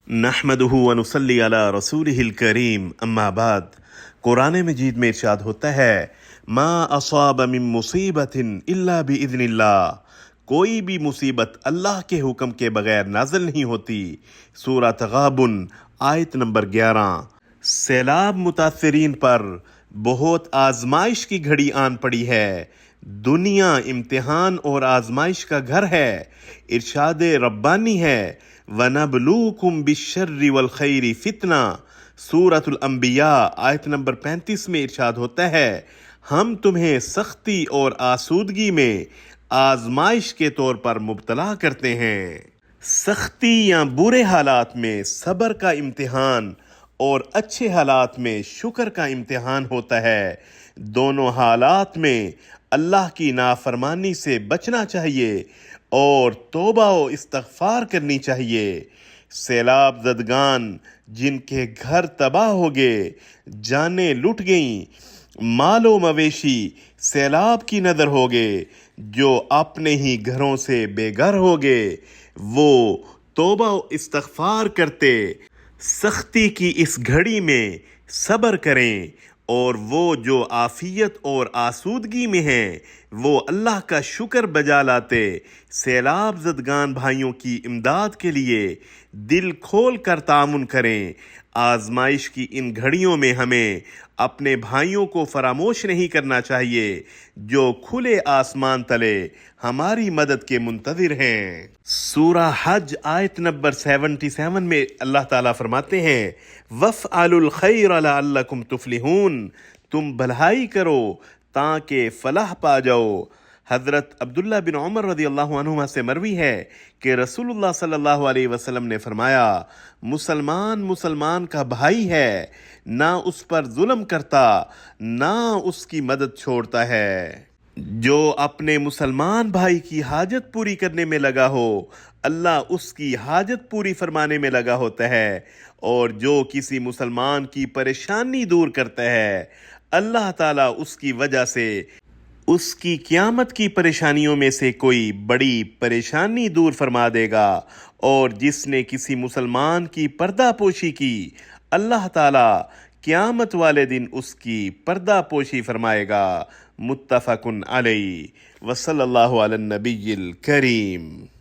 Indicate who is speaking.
Speaker 1: نحمدہ ونصلی علی رسولہ الکریم اما بعد۔ قرآن مجید میں ارشاد ہوتا ہے ما اصاب من مصیبت الا باذن اللہ، کوئی بھی مصیبت اللہ کے حکم کے بغیر نازل نہیں ہوتی۔ سورہ تغابن آیت نمبر 11۔ سیلاب متاثرین پر بہت آزمائش کی گھڑی آن پڑی ہے۔ دنیا امتحان اور آزمائش کا گھر ہے۔ ارشاد ربانی ہے وَنَبْلُوكُمْ بِالشَّرِّ وَالْخَيْرِ فِتْنَةً۔ سورۃ الانبیاء آیت نمبر 35 میں ارشاد ہوتا ہے ہم تمہیں سختی اور آسودگی میں آزمائش کے طور پر مبتلا کرتے ہیں۔ سختی یا برے حالات میں صبر کا امتحان اور اچھے حالات میں شکر کا امتحان ہوتا ہے۔ دونوں حالات میں اللہ کی نافرمانی سے بچنا چاہیے اور توبہ و استغفار کرنی چاہیے۔ سیلاب زدگان جن کے گھر تباہ ہو گئے، جانیں لٹ گئیں، مال و مویشی سیلاب کی نظر ہو گئے، جو اپنے ہی گھروں سے بے گھر ہو گئے، وہ توبہ و استغفار کرتے سختی کی اس گھڑی میں صبر کریں، اور وہ جو عافیت اور آسودگی میں ہیں وہ اللہ کا شکر بجا لاتے۔ سیلاب زدگان بھائیوں کی امداد کے لیے دل کھول کر تعاون کریں۔ آزمائش کی ان گھڑیوں میں ہمیں اپنے بھائیوں کو فراموش نہیں کرنا چاہیے جو کھلے آسمان تلے ہماری مدد کے منتظر ہیں۔ سورہ حج آیت نمبر 77 میں اللہ تعالیٰ فرماتے ہیں وَافْعَلُوا الْخَيْرَ لَعَلَّكُمْ تُفْلِحُونَ، تم بھلائی کرو تاکہ فلاح پا جاؤ۔ حضرت عبداللہ بن عمر رضی اللہ عنہما سے مروی ہے کہ رسول اللہ صلی اللہ علیہ وسلم نے فرمایا مسلمان کا بھائی ہے، نہ اس پر ظلم کرتا نہ اس کی مدد چھوڑتا ہے۔ جو اپنے مسلمان بھائی کی حاجت پوری کرنے میں لگا ہو اللہ اس کی حاجت پوری فرمانے میں لگا ہوتا ہے، اور جو کسی مسلمان کی پریشانی دور کرتا ہے اللہ تعالیٰ اس کی وجہ سے اس کی قیامت کی پریشانیوں میں سے کوئی بڑی پریشانی دور فرما دے گا، اور جس نے کسی مسلمان کی پردہ پوشی کی اللہ تعالیٰ قیامت والے دن اس کی پردہ پوشی فرمائے گا۔ متفق علیہ۔ وصلی اللہ علی النبی الکریم۔